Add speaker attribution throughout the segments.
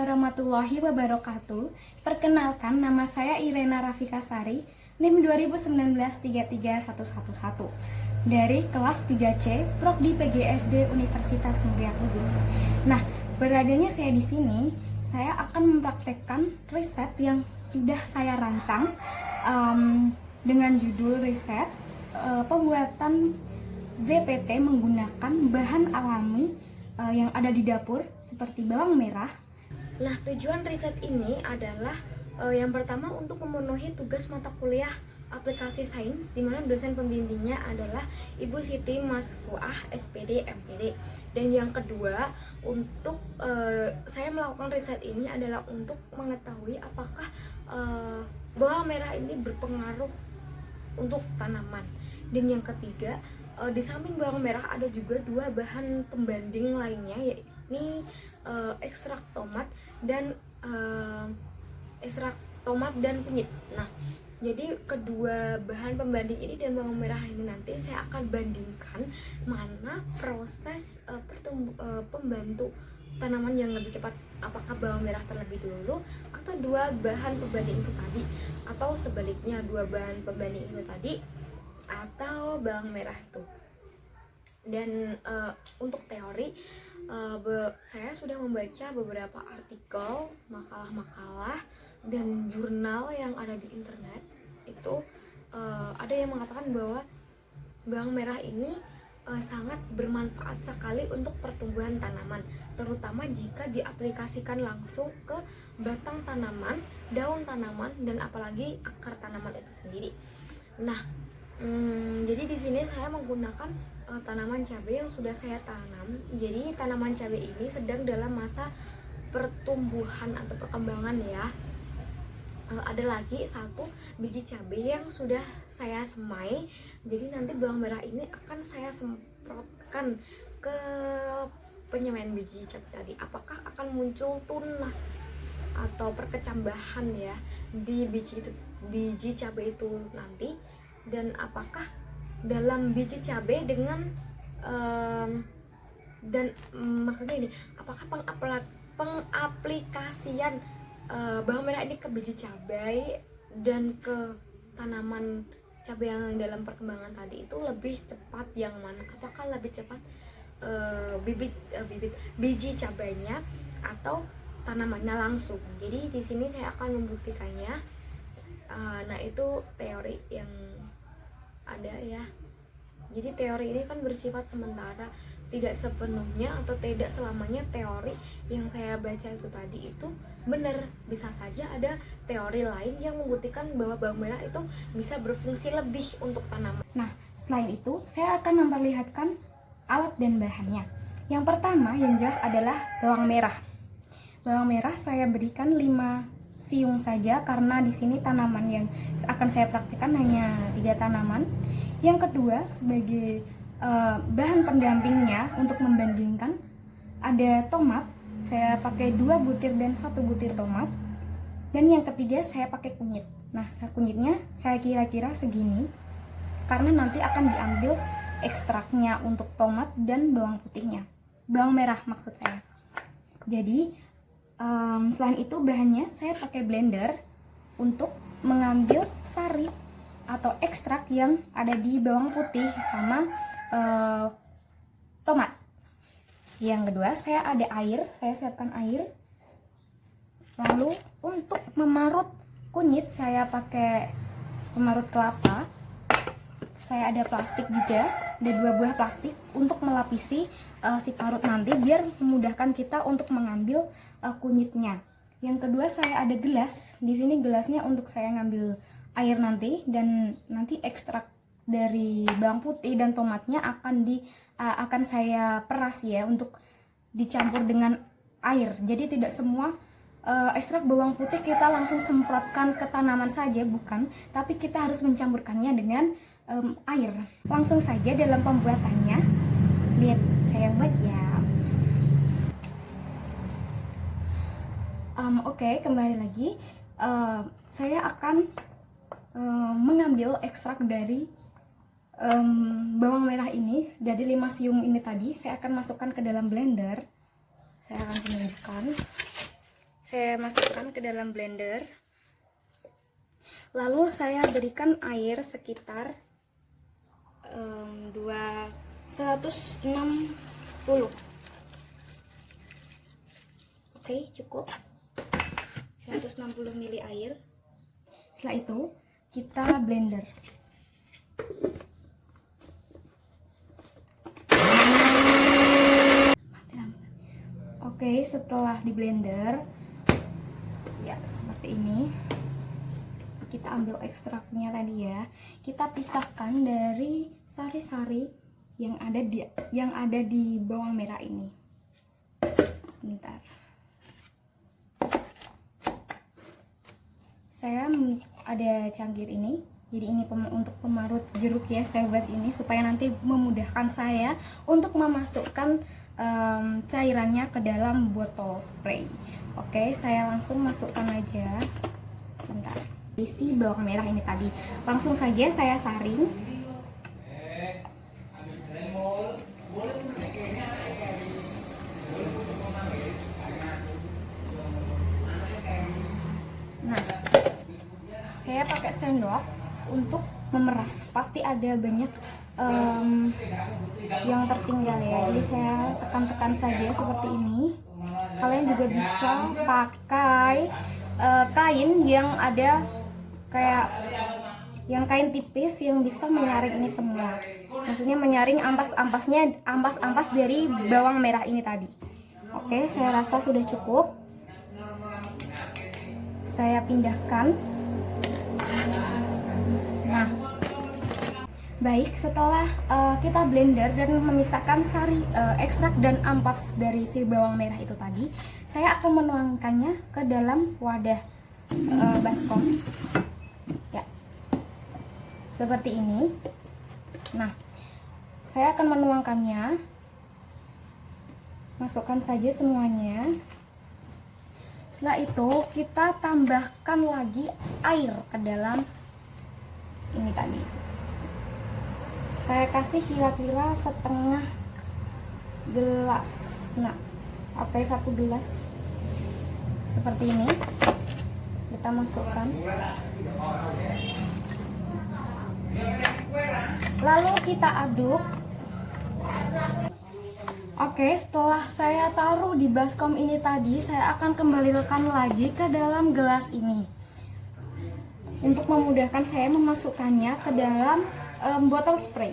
Speaker 1: warahmatullahi wabarakatuh. Perkenalkan, nama saya Irena Rafika Sari, NIM 2019-33111 dari kelas 3C, Prodi PGSD Universitas Muria Kudus. Nah, beradanya saya di sini, saya akan mempraktekkan riset yang sudah saya rancang dengan judul riset pembuatan ZPT menggunakan bahan alami yang ada di dapur seperti bawang merah. Nah, tujuan riset ini adalah yang pertama untuk memenuhi tugas mata kuliah aplikasi sains, di mana dosen pembimbingnya adalah Ibu Siti Masfuah SPD MPD. Dan yang kedua, untuk saya melakukan riset ini adalah untuk mengetahui apakah bawang merah ini berpengaruh untuk tanaman. Dan yang ketiga, di samping bawang merah ada juga dua bahan pembanding lainnya, yakni ekstrak tomat dan kunyit. Nah, jadi kedua bahan pembanding ini dan bawang merah ini nanti saya akan bandingkan mana proses pembantu tanaman yang lebih cepat, apakah bawang merah terlebih dulu atau dua bahan pembanding itu tadi, atau sebaliknya dua bahan pembanding itu tadi atau bawang merah itu. Dan untuk teori, saya sudah membaca beberapa artikel, makalah-makalah dan jurnal yang ada di internet. Itu ada yang mengatakan bahwa bawang merah ini sangat bermanfaat sekali untuk pertumbuhan tanaman, terutama jika diaplikasikan langsung ke batang tanaman, daun tanaman, dan apalagi akar tanaman itu sendiri. Nah, jadi di sini saya menggunakan tanaman cabai yang sudah saya tanam. Jadi tanaman cabai ini sedang dalam masa pertumbuhan atau perkembangan ya. Ada lagi satu biji cabai yang sudah saya semai. Jadi nanti bawang merah ini akan saya semprotkan ke penyemaian biji cabai tadi. Apakah akan muncul tunas atau perkecambahan ya di biji cabai itu nanti, dan apakah dalam biji cabai dengan maksudnya ini, apakah pengaplikasian bawang merah ini ke biji cabai dan ke tanaman cabai yang dalam perkembangan tadi itu lebih cepat yang mana? Apakah lebih cepat biji cabainya atau tanamannya langsung? Jadi di sini saya akan membuktikannya. Nah, itu teori yang ada ya. Jadi teori ini kan bersifat sementara, tidak sepenuhnya atau tidak selamanya teori yang saya baca itu tadi itu benar. Bisa saja ada teori lain yang membuktikan bahwa bawang merah itu bisa berfungsi lebih untuk tanaman. Nah, selain itu saya akan memperlihatkan alat dan bahannya. Yang pertama yang jelas adalah bawang merah. Bawang merah saya berikan 5 siung saja karena di sini tanaman yang akan saya praktikkan hanya 3 tanaman. Yang kedua, sebagai bahan pendampingnya untuk membandingkan, ada tomat. Saya pakai 2 butir dan 1 butir tomat. Dan yang ketiga saya pakai kunyit. Nah, kunyitnya saya kira-kira segini karena nanti akan diambil ekstraknya untuk tomat dan bawang putihnya, bawang merah maksud saya. Jadi selain itu bahannya saya pakai blender untuk mengambil sari atau ekstrak yang ada di bawang putih sama tomat. Yang kedua, saya ada air, saya siapkan air. Lalu untuk memarut kunyit saya pakai pemarut kelapa. Saya ada plastik juga, ada 2 buah plastik untuk melapisi si parut nanti biar memudahkan kita untuk mengambil kunyitnya. Yang kedua, saya ada gelas. Di sini gelasnya untuk saya ngambil air nanti, dan nanti ekstrak dari bawang putih dan tomatnya akan saya peras ya untuk dicampur dengan air. Jadi tidak semua ekstrak bawang putih kita langsung semprotkan ke tanaman saja, bukan, tapi kita harus mencampurkannya dengan air. Langsung saja dalam pembuatannya. Lihat saya buat ya. Oke, kembali lagi. Saya akan mengambil ekstrak dari bawang merah ini dari 5 siung ini tadi. Saya akan masukkan ke dalam blender. Saya akan tunjukkan.
Speaker 2: saya masukkan ke dalam blender. Lalu saya berikan air sekitar 160. Oke, cukup 160 ml air. Setelah itu kita blender. Oke, setelah di blender ya seperti ini, kita ambil ekstraknya tadi ya. Kita pisahkan dari sari-sari yang ada di bawang merah ini. Sebentar. Saya ada cangkir ini. Jadi ini untuk pemarut jeruk ya, saya buat ini supaya nanti memudahkan saya untuk memasukkan cairannya ke dalam botol spray. Oke, saya langsung masukkan aja. Sebentar. Isi bawang merah ini tadi. Langsung saja saya saring. Nah, saya pakai sendok untuk memeras. Pasti ada banyak yang tertinggal ya. Jadi saya tekan-tekan saja seperti ini. Kalian juga bisa pakai kain yang ada kayak yang kain tipis yang bisa menyaring ini semua. Maksudnya menyaring ampas-ampas dari bawang merah ini tadi. Oke, saya rasa sudah cukup. Saya pindahkan. Nah, baik, setelah kita blender dan memisahkan ekstrak dan ampas dari si bawang merah itu tadi, saya akan menuangkannya ke dalam wadah baskom. Ya, seperti ini. Nah, saya akan menuangkannya. Masukkan saja semuanya. Setelah itu kita tambahkan lagi air ke dalam ini tadi. Saya kasih kira-kira setengah gelas. Nah, oke, 1 gelas seperti ini. Kita masukkan. Lalu kita aduk. Oke, setelah saya taruh di baskom ini tadi, saya akan kembalikan lagi ke dalam gelas ini. Untuk memudahkan saya memasukkannya ke dalam botol spray.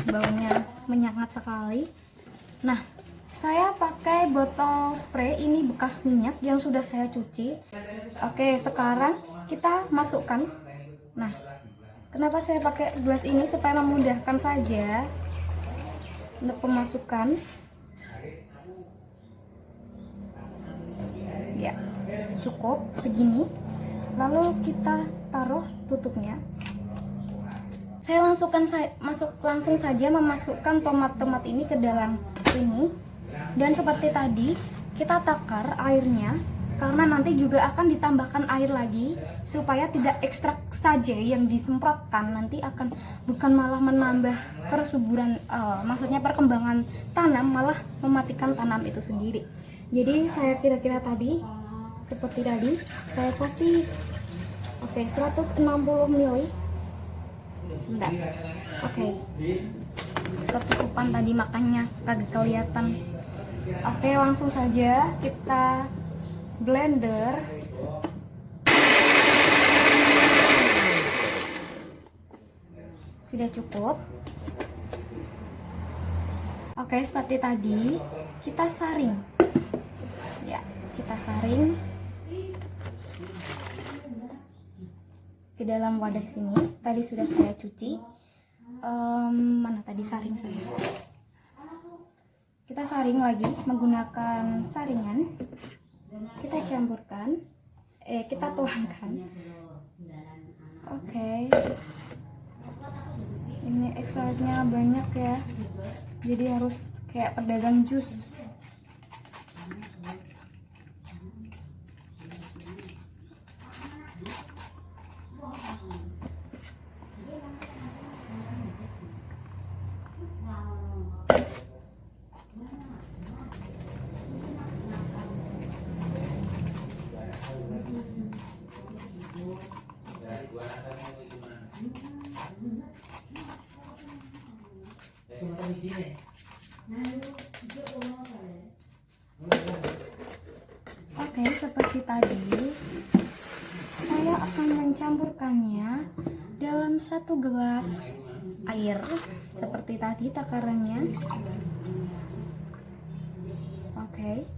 Speaker 2: Baunya menyengat sekali. Nah, saya pakai botol spray ini bekas minyak yang sudah saya cuci. Oke, sekarang kita masukkan. Nah, kenapa saya pakai gelas ini? Supaya memudahkan saja untuk pemasukan. Ya, cukup segini. Lalu kita taruh tutupnya. Saya langsung saja memasukkan tomat-tomat ini ke dalam ini. Dan seperti tadi, kita takar airnya karena nanti juga akan ditambahkan air lagi supaya tidak ekstrak saja yang disemprotkan, nanti akan bukan malah menambah persuburan, maksudnya perkembangan tanam, malah mematikan tanam itu sendiri. Jadi saya kira-kira tadi seperti tadi saya kasih 160 ml. Sebentar. Ketutupan tadi makanya kagak kelihatan. Langsung saja kita blender. Sudah cukup. Seperti tadi kita saring. Ya, kita saring ke dalam wadah sini. Tadi sudah saya cuci. Mana tadi saring saya? Kita saring lagi menggunakan saringan. Kita campurkan, kita tuangkan. Ini ekstraknya banyak ya, jadi harus kayak pedagang jus. Oke, seperti tadi saya akan mencampurkannya dalam 1 gelas air seperti tadi takarannya. Oke.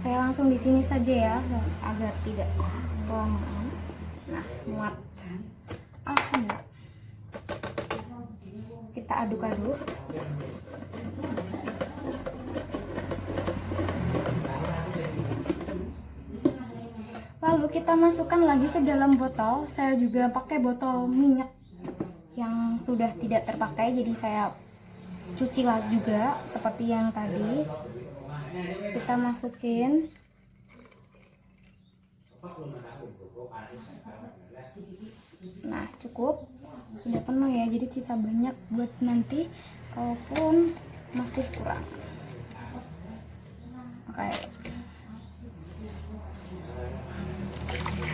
Speaker 2: Saya langsung di sini saja ya agar tidak kelamaan. Nah, muat. Alhamdulillah. Kita aduk-aduk. Lalu kita masukkan lagi ke dalam botol. Saya juga pakai botol minyak yang sudah tidak terpakai, jadi saya cuci lagi juga seperti yang tadi. Kita masukin. Nah, cukup. Sudah penuh ya, jadi sisa banyak buat nanti kalaupun masih kurang. Oke.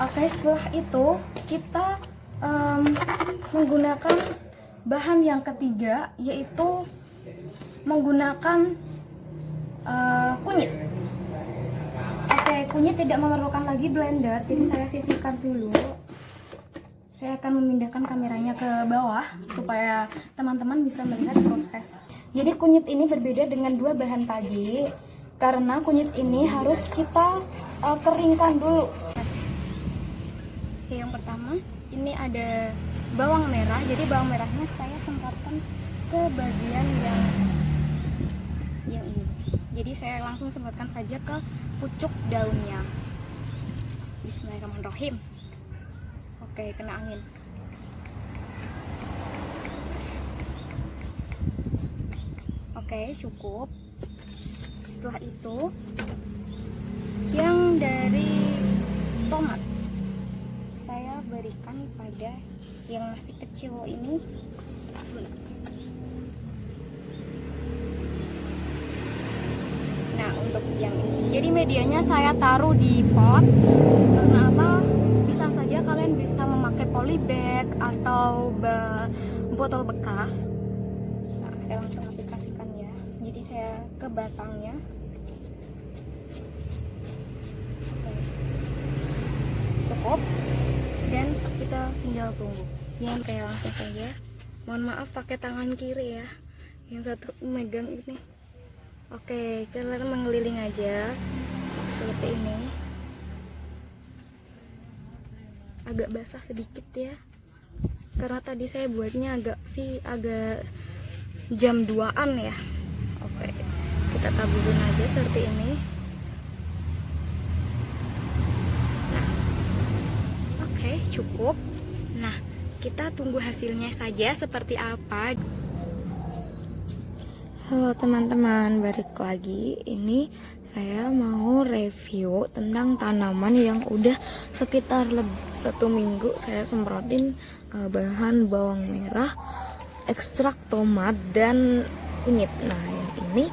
Speaker 2: Oke, setelah itu kita menggunakan bahan yang ketiga, yaitu menggunakan kunyit. Oke, kunyit tidak memerlukan lagi blender, jadi saya sisihkan dulu. Saya akan memindahkan kameranya ke bawah supaya teman-teman bisa melihat proses. Jadi kunyit ini berbeda dengan 2 bahan tadi, karena kunyit ini harus kita keringkan dulu. Oke, yang pertama ini ada bawang merah. Jadi bawang merahnya saya semprotkan ke bagian yang ini. Jadi saya langsung semprotkan saja ke pucuk daunnya. Bismillahirrahmanirrahim. Oke, kena angin. Oke, cukup. Setelah itu yang dari tomat saya berikan pada yang masih kecil ini. Nah, untuk yang ini, jadi medianya saya taruh di pot. Karena apa? Bisa saja kalian bisa memakai polybag atau botol bekas. Nah, saya langsung aplikasikan ya. Jadi saya ke batangnya. Cukup. Dan kita tinggal tunggu. Yang kayak langsung saja. Mohon maaf pakai tangan kiri ya. Yang satu megang ini. Oke, kalian mengeliling aja seperti ini. Agak basah sedikit ya. Karena tadi saya buatnya agak jam 2-an ya. Oke. Kita taburin aja seperti ini. Cukup. Nah, kita tunggu hasilnya saja seperti apa. Halo teman-teman, balik lagi. Ini saya mau review tentang tanaman yang udah sekitar 1 minggu saya semprotin bahan bawang merah, ekstrak tomat, dan kunyit. Nah, yang ini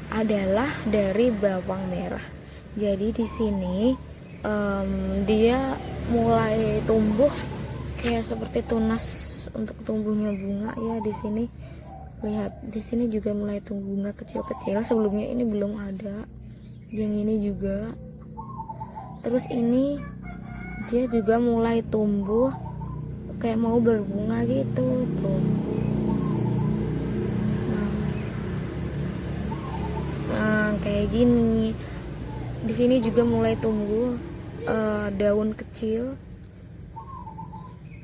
Speaker 2: adalah dari bawang merah. Jadi di sini dia mulai tumbuh kayak seperti tunas untuk tumbuhnya bunga ya. Di sini lihat, di sini juga mulai tumbuh bunga kecil-kecil. Sebelumnya ini belum ada. Yang ini juga. Terus ini dia juga mulai tumbuh kayak mau berbunga gitu tuh. Nah, kayak gini. Di sini juga mulai tumbuh daun kecil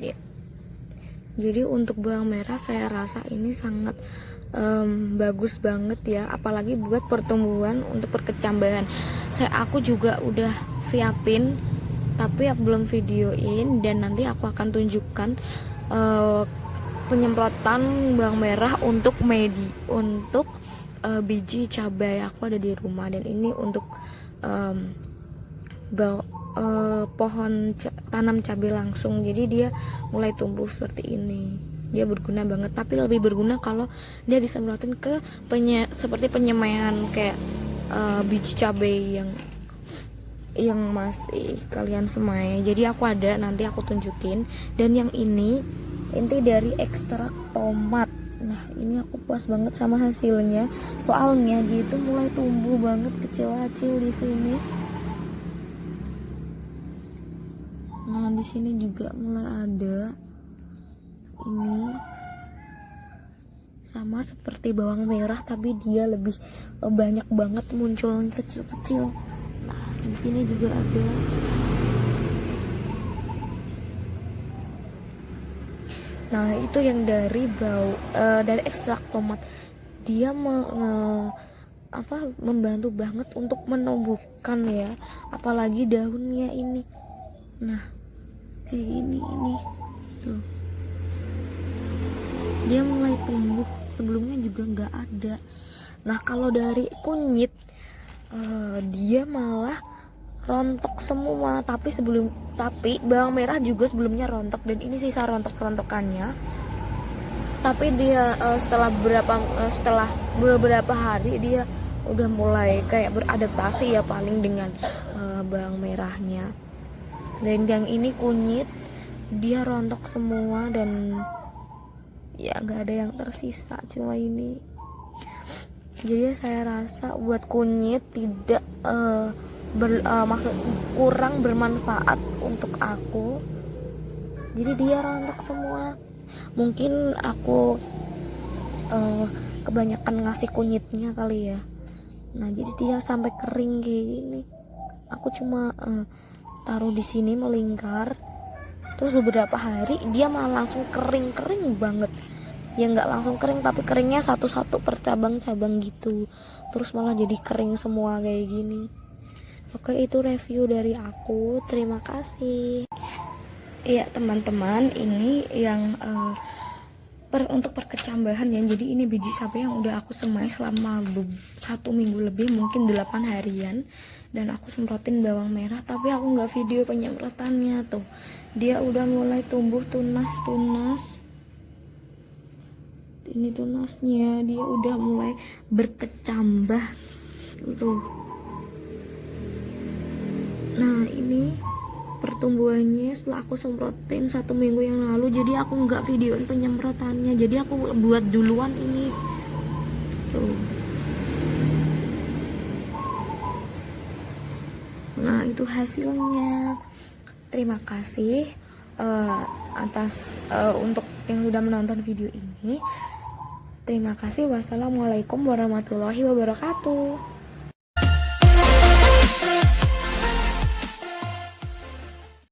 Speaker 2: ya. Jadi untuk bawang merah saya rasa ini sangat bagus banget ya, apalagi buat pertumbuhan untuk perkecambahan. Aku juga udah siapin, tapi aku belum videoin, dan nanti aku akan tunjukkan penyemprotan bawang merah untuk biji cabai. Aku ada di rumah, dan ini untuk pohon tanam cabai langsung. Jadi dia mulai tumbuh seperti ini. Dia berguna banget, tapi lebih berguna kalau dia disemprotin ke seperti penyemaian kayak biji cabai yang masih kalian semai. Jadi aku ada, nanti aku tunjukin. Dan yang ini inti dari ekstrak tomat. Nah ini aku puas banget sama hasilnya, soalnya dia itu mulai tumbuh banget kecil-kecil di sini. Nah di sini juga mulai ada ini, sama seperti bawang merah tapi dia lebih banyak banget munculnya kecil-kecil. Nah di sini juga ada. Nah itu yang dari dari ekstrak tomat, dia membantu banget untuk menumbuhkan ya, apalagi daunnya ini. Nah kayak ini tuh, dia mulai tumbuh, sebelumnya juga nggak ada. Nah kalau dari kunyit, dia malah rontok semua, tapi bawang merah juga sebelumnya rontok, dan ini sisa rontok-rontokannya. Tapi dia setelah beberapa hari dia udah mulai kayak beradaptasi ya paling dengan bawang merahnya. Dan yang ini kunyit, dia rontok semua dan ya nggak ada yang tersisa, cuma ini. Jadi saya rasa buat kunyit tidak kurang bermanfaat untuk aku, jadi dia rontok semua. Mungkin aku kebanyakan ngasih kunyitnya kali ya. Nah jadi dia sampai kering kayak gini. Aku cuma taruh di sini melingkar, terus beberapa hari dia malah langsung kering banget. Ya nggak langsung kering, tapi keringnya satu-satu per cabang-cabang gitu, terus malah jadi kering semua kayak gini. Oke, itu review dari aku. Terima kasih. Iya teman-teman, ini yang untuk perkecambahan ya. Jadi ini biji sapi yang udah aku semai selama 1 minggu lebih, mungkin 8 harian. Dan aku semprotin bawang merah, tapi aku nggak video penyemprotannya. Tuh dia udah mulai tumbuh tunas. Ini tunasnya, dia udah mulai berkecambah tuh. Nah ini pertumbuhannya setelah aku semprotin 1 minggu yang lalu, jadi aku nggak videoin penyemprotannya, jadi aku buat duluan ini tuh. Nah itu hasilnya. Terima kasih atas untuk yang sudah menonton video ini. Terima kasih. Wassalamualaikum warahmatullahi wabarakatuh.